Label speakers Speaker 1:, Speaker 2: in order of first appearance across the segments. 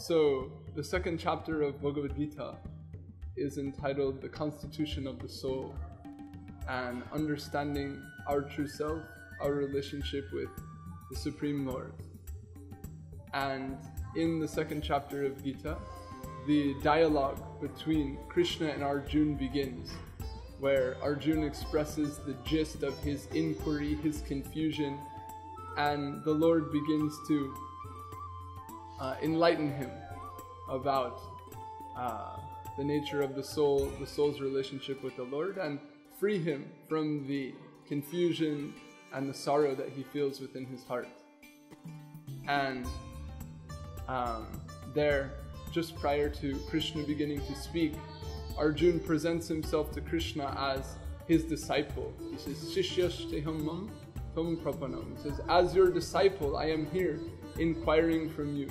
Speaker 1: So the second chapter of Bhagavad Gita is entitled The Constitution of the Soul and Understanding Our True Self, Our Relationship with the Supreme Lord. And in the second chapter of Gita, the dialogue between Krishna and Arjuna begins, where Arjuna expresses the gist of his inquiry, his confusion, and the Lord begins to enlighten him about the nature of the soul's relationship with the Lord, and free him from the confusion and the sorrow that he feels within his heart. And there, just prior to Krishna beginning to speak, Arjuna presents himself to Krishna as his disciple. He says, Shishyashteham mam tam prapanam. He says, as your disciple, I am here inquiring from you.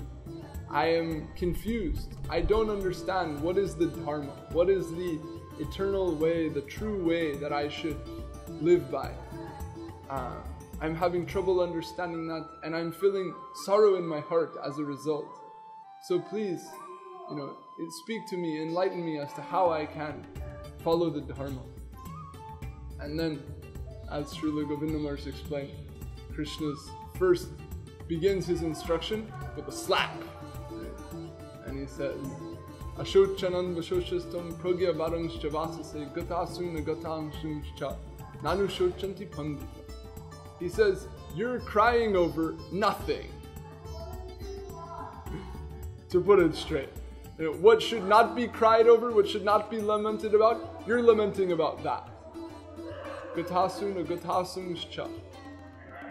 Speaker 1: I am confused. I don't understand what is the Dharma, what is the eternal way, the true way that I should live by. I'm having trouble understanding that, and I'm feeling sorrow in my heart as a result. So please, speak to me, enlighten me as to how I can follow the Dharma. And then, as Srila Govinda Maharaj explained, Krishna's first begins his instruction with a slap. And he says, Ashochanan vashoshastam pragya varangshcha vasase gatasuna gatangsumscha nanu shochanti pandita. He says, you're crying over nothing. To put it straight. What should not be cried over, what should not be lamented about, you're lamenting about that. Gatasuna gatasumscha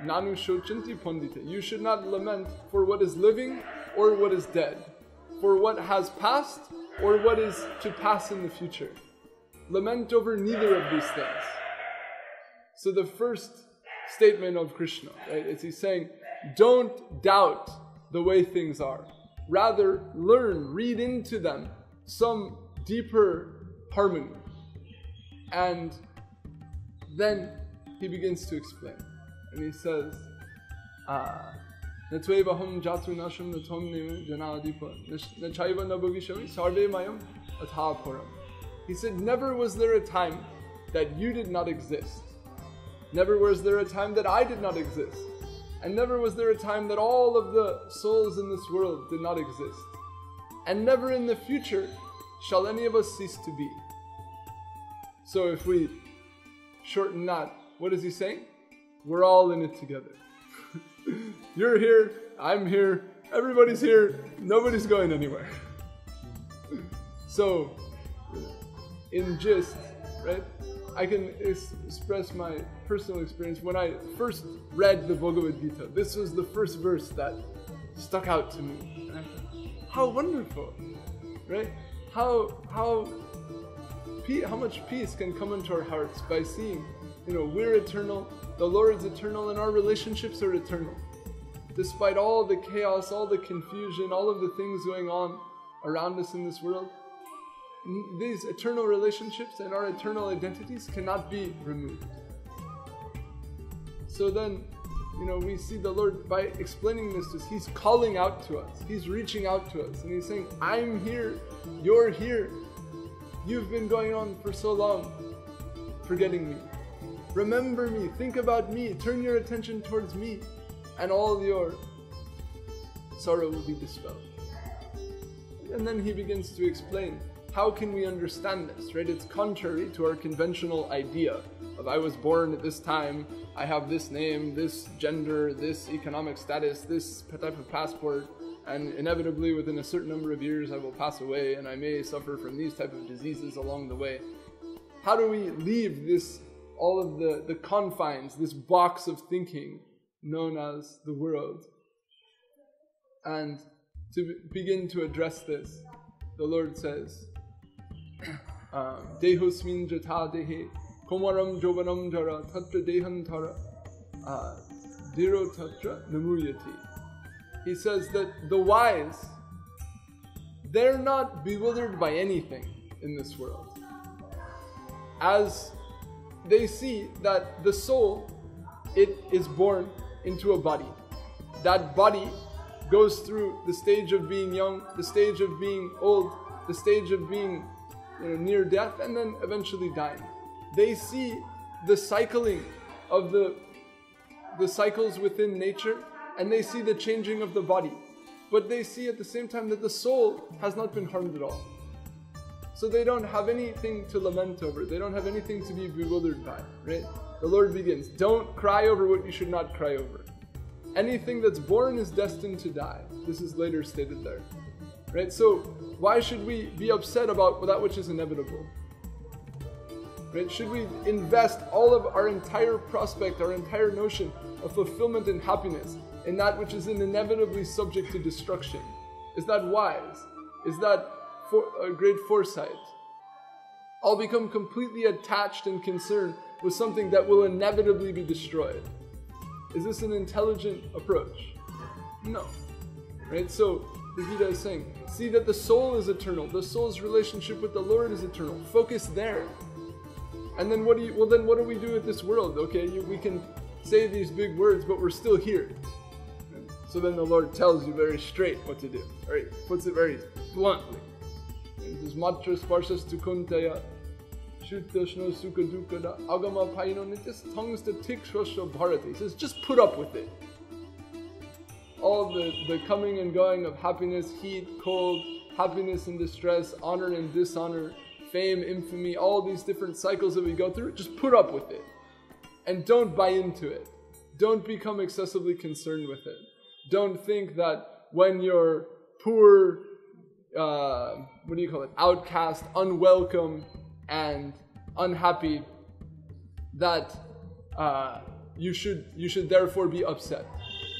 Speaker 1: nanu shochanti pandita. You should not lament for what is living or what is dead, for what has passed or what is to pass in the future. Lament over neither of these things. So the first statement of Krishna, right, is he's saying, don't doubt the way things are. Rather, learn, read into them some deeper harmony. And then he begins to explain. And he says, Natvevaham jatu nasham natom neme janadipa nachaiva nabhavishami sarve mayam athapuram. He said, never was there a time that you did not exist. Never was there a time that I did not exist. And never was there a time that all of the souls in this world did not exist. And never in the future shall any of us cease to be. So if we shorten that, what is he saying? We're all in it together. You're here, I'm here, everybody's here, nobody's going anywhere. So, in gist, right, I can express my personal experience. When I first read the Bhagavad Gita, this was the first verse that stuck out to me. And I thought, how wonderful, right? How much peace can come into our hearts by seeing, we're eternal, the Lord's eternal, and our relationships are eternal. Despite all the chaos, all the confusion, all of the things going on around us in this world, these eternal relationships and our eternal identities cannot be removed. So then, we see the Lord, by explaining this to us, He's calling out to us. He's reaching out to us. And He's saying, I'm here. You're here. You've been going on for so long, forgetting me. Remember me. Think about me. Turn your attention towards me. And all your sorrow will be dispelled. And then He begins to explain, how can we understand this, right? It's contrary to our conventional idea of I was born at this time, I have this name, this gender, this economic status, this type of passport, and inevitably within a certain number of years I will pass away and I may suffer from these type of diseases along the way. How do we leave this, all of the confines, this box of thinking known as the world? And to begin to address this, the Lord says, Dehosmin jata dehe komaram jovanam jara tatra dehantara diro tatra namuyati. He says that the wise, they're not bewildered by anything in this world. As they see that the soul, it is born into a body. That body goes through the stage of being young, the stage of being old, the stage of being near death, and then eventually dying. They see the cycling of the cycles within nature, and they see the changing of the body. But they see at the same time that the soul has not been harmed at all. So they don't have anything to lament over. They don't have anything to be bewildered by, right? The Lord begins, don't cry over what you should not cry over. Anything that's born is destined to die. This is later stated there, right? So why should we be upset about that which is inevitable? Right? Should we invest all of our entire prospect, our entire notion of fulfillment and happiness in that which is inevitably subject to destruction? Is that wise? Is that a great foresight? I'll become completely attached and concerned with something that will inevitably be destroyed. Is this an intelligent approach? No. Right? So the Gita is saying, see that the soul is eternal. The soul's relationship with the Lord is eternal. Focus there. And then what do we do with this world? Okay, we can say these big words, but we're still here. So then the Lord tells you very straight what to do. Right? Puts it very bluntly. This is Matra Sparshas Tukuntaya Shuddhashno Sukha Dukkada Agama Payino Nityas Tangsta Tikshwasha Bharati. He says, just put up with it. All the coming and going of happiness, heat, cold, happiness and distress, honor and dishonor, fame, infamy, all these different cycles that we go through, just put up with it. And don't buy into it. Don't become excessively concerned with it. Don't think that when you're poor, outcast, unwelcome, and unhappy, that you should therefore be upset.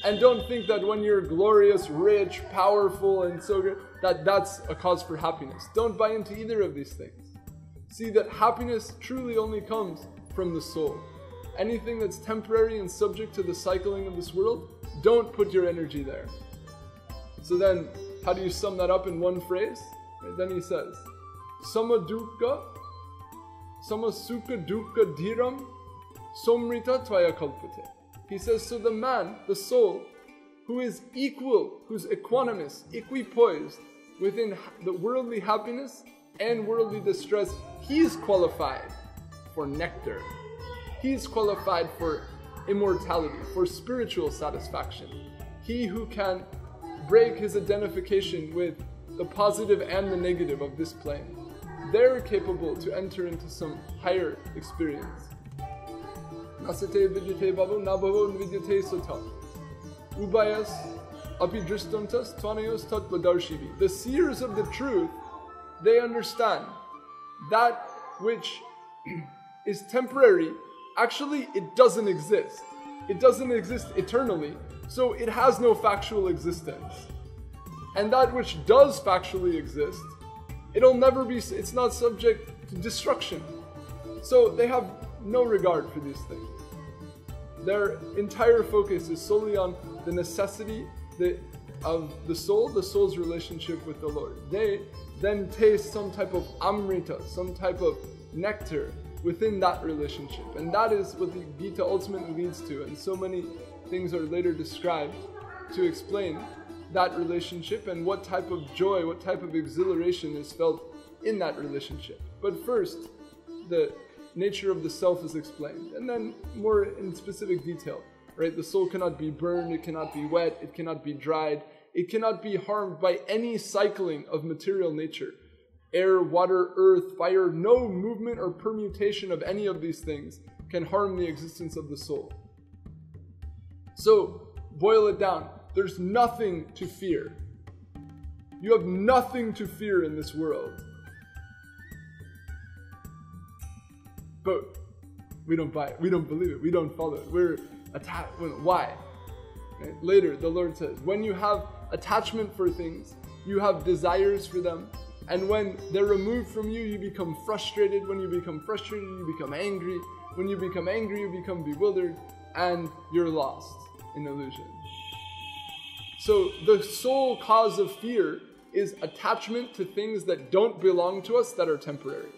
Speaker 1: And don't think that when you're glorious, rich, powerful, and so good, that's a cause for happiness. Don't buy into either of these things. See that happiness truly only comes from the soul. Anything that's temporary and subject to the cycling of this world, don't put your energy there. So then, how do you sum that up in one phrase? Right, then he says, Sama sukha dukkha dhiram somrita tvaya kalpate. He says, so the man, the soul, who is equal, who's equanimous, equipoised within the worldly happiness and worldly distress, he's qualified for nectar. He's qualified for immortality, for spiritual satisfaction. He who can break his identification with the positive and the negative of this plane, they're capable to enter into some higher experience. Nasate vidyate bhavo nabhavo nvidyate sota. Ubayas api dristantas tvanayos tat vadarshivi. The seers of the truth, they understand that which is temporary, actually it doesn't exist. It doesn't exist eternally, so it has no factual existence. And that which does factually exist, it's not subject to destruction. So they have no regard for these things. Their entire focus is solely on the necessity of the soul's relationship with the Lord. They then taste some type of amrita, some type of nectar within that relationship. And that is what the Gita ultimately leads to. And so many things are later described to explain that relationship and what type of joy, what type of exhilaration is felt in that relationship. But first, the nature of the self is explained, and then more in specific detail, right? The soul cannot be burned, it cannot be wet, it cannot be dried, it cannot be harmed by any cycling of material nature. Air, water, earth, fire, no movement or permutation of any of these things can harm the existence of the soul. So, boil it down. There's nothing to fear. You have nothing to fear in this world. But we don't buy it. We don't believe it. We don't follow it. We're attached. Why? Right? Later, the Lord says, when you have attachment for things, you have desires for them. And when they're removed from you, you become frustrated. When you become frustrated, you become angry. When you become angry, you become bewildered. And you're lost in illusion. So the sole cause of fear is attachment to things that don't belong to us, that are temporary.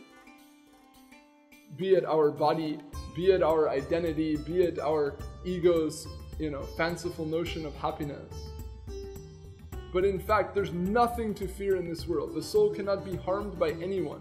Speaker 1: Be it our body, be it our identity, be it our ego's, fanciful notion of happiness. But in fact, there's nothing to fear in this world. The soul cannot be harmed by anyone.